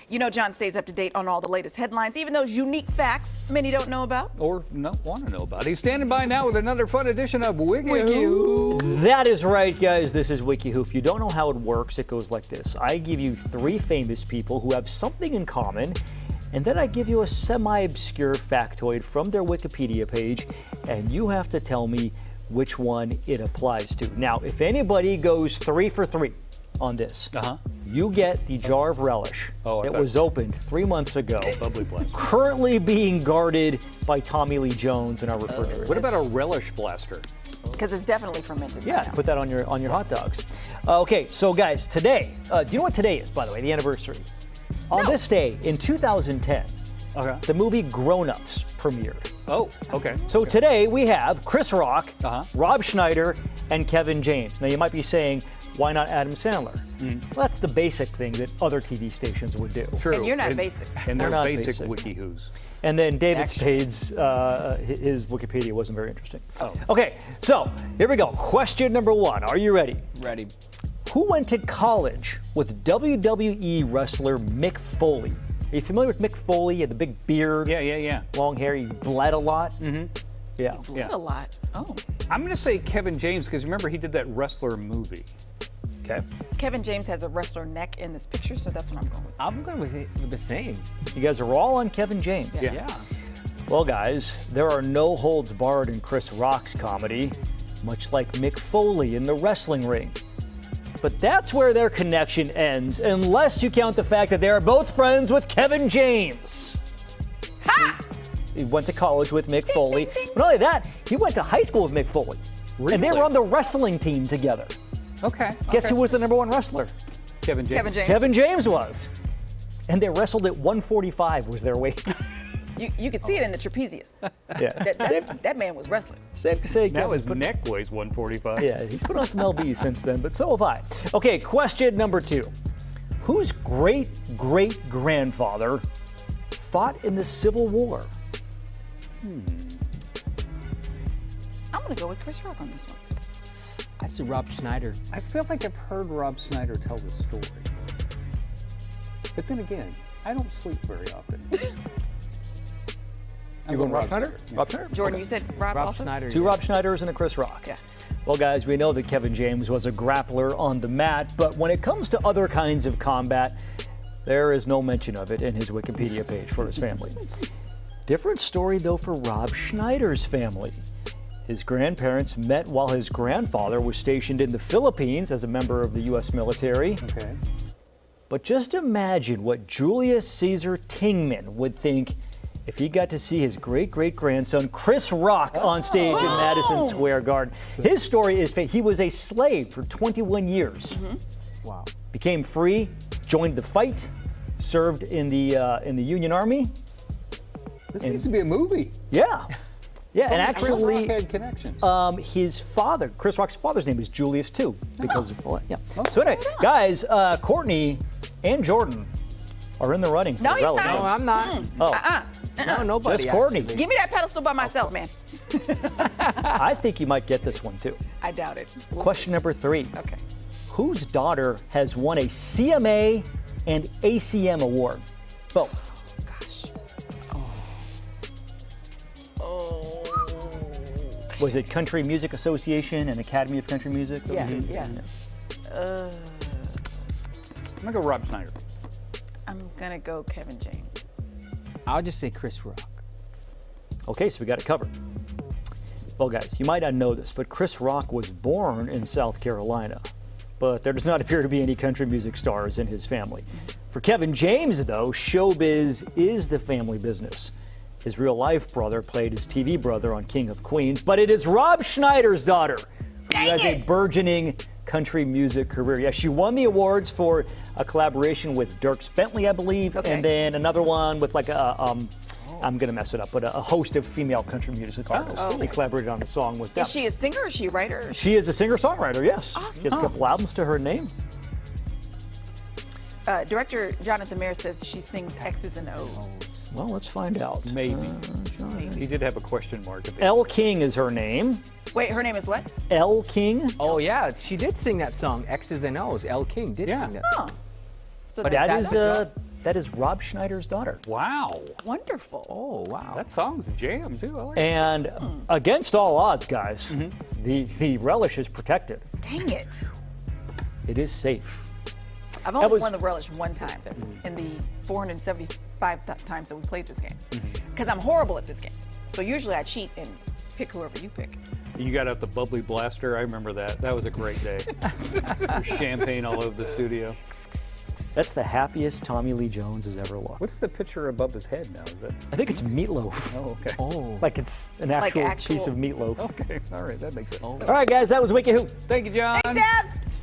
You know, John stays up to date on all the latest headlines, even those unique facts many don't know about. Or don't want to know about. He's standing by now with another fun edition of WikiWho. That is right, guys. This is WikiWho. If you don't know how it works, it goes like this. I give you 3 famous people who have something in common, and then I give you a semi-obscure factoid from their Wikipedia page, and you have to tell me which one it applies to. Now, if anybody goes 3 for 3 on this, you get the jar of relish that was opened 3 months ago, currently being guarded by Tommy Lee Jones in our refrigerator. What about a relish blaster? Because it's definitely fermented. Yeah, put that on your hot dogs. Okay, so guys, today, do you know what today is, by the way, the anniversary? On this day, in 2010, the movie Grown Ups premiered. Oh, okay. So today we have Chris Rock, Rob Schneider, and Kevin James. Now you might be saying, why not Adam Sandler? Well, that's the basic thing that other TV stations would do. True. And you're not basic. And they're not basic basic. WikiWho's. And then David Spade's, his Wikipedia wasn't very interesting. Okay, so here we go. Question number 1. Are you ready? Ready. Who went to college with WWE wrestler Mick Foley? Are you familiar with Mick Foley? He had the big beard. Yeah. Long hair. He bled a lot. Yeah. Bled a lot. Oh. I'm going to say Kevin James because remember he did that wrestler movie. Okay. Kevin James has a wrestler neck in this picture, so that's what I'm going with. I'm going with the same. You guys are all on Kevin James. Yeah. Well, guys, there are no holds barred in Chris Rock's comedy, much like Mick Foley in the wrestling ring. But that's where their connection ends, unless you count the fact that they are both friends with Kevin James. Ha! He went to college with Mick Foley. But not only that, he went to high school with Mick Foley. Really? And they were on the wrestling team together. Okay. Guess who was the #1 wrestler? Kevin James. Kevin James. Kevin James was. And they wrestled at 145 was their weight. You could see it in the trapezius. Yeah. That man was wrestling. Safe to say, Now his neck weighs 145. Yeah, he's put on some lbs since then, but so have I. Okay, question number 2. Whose great-great-grandfather fought in the Civil War? I'm going to go with Chris Rock on this one. I see Rob Schneider. I feel like I've heard Rob Schneider tell the story. But then again, I don't sleep very often. You going Rob Schneider? Yeah. Rob Schneider? Jordan, you said Rob also? Schneider. 2 Rob Schneiders and a Chris Rock. Yeah. Well, guys, we know that Kevin James was a grappler on the mat, but when it comes to other kinds of combat, there is no mention of it in his Wikipedia page for his family. Different story, though, for Rob Schneider's family. His grandparents met while his grandfather was stationed in the Philippines as a member of the U.S. military. Okay. But just imagine what Julius Caesar Tingman would think if he got to see his great-great-grandson Chris Rock on stage in Madison Square Garden. His story is he was a slave for 21 years. Wow. Became free, joined the fight, served in the Union Army. This needs to be a movie. Yeah. Yeah, and actually, Chris Rock had connections. his father, Chris Rock's father's name is Julius too, because of So anyway, guys, Courtney and Jordan are in the running for No, he's relevant. not. No, I'm not. No, nobody. Just Courtney. actually. Give me that pedestal by myself, man. I think you might get this one too. I doubt it. Question number 3. Okay. Whose daughter has won a CMA and ACM award? Both. Gosh. Was it Country Music Association and Academy of Country Music? Yeah. I'm going to go Rob Schneider. I'm going to go Kevin James. I'll just say Chris Rock. Okay, so we got it covered. Well, guys, you might not know this, but Chris Rock was born in South Carolina. But there does not appear to be any country music stars in his family. For Kevin James, though, showbiz is the family business. His real-life brother played his TV brother on King of Queens, but it is Rob Schneider's daughter who has a burgeoning country music career. Yeah, she won the awards for a collaboration with Dierks Bentley, I believe, and then another one with like I'm going to mess it up, but a host of female country music artists. They collaborated on a song with them. Is she a singer or is she a writer? She is a singer-songwriter, yes. Awesome. She has a couple albums to her name. Director Jonathan Mayer says she sings X's and O's. Well, let's find out. Maybe. He did have a question mark at the Elle King is her name. Wait, her name is what? Elle King. Oh yeah, she did sing that song X's and O's. Elle King did sing that. Oh. So But that's that is That is Rob Schneider's daughter. Wow. Wonderful. Oh, wow. That song's a jam, too. I like it. And against all odds, guys, the relish is protected. Dang it. It is safe. I've only was- won the relish one time in the 475 times that we played this game. Because I'm horrible at this game. So usually I cheat and pick whoever you pick. You got out the bubbly blaster. I remember that. That was a great day. There's champagne all over the studio. That's the happiest Tommy Lee Jones has ever looked. What's the picture above his head now? Is that? I think it's meatloaf. Oh, okay. Oh. Like it's an Like actual actual- piece of meatloaf. Okay. All right. That makes sense. All right, guys, that was WikiWho. Thank you, John. Thanks, Dabs!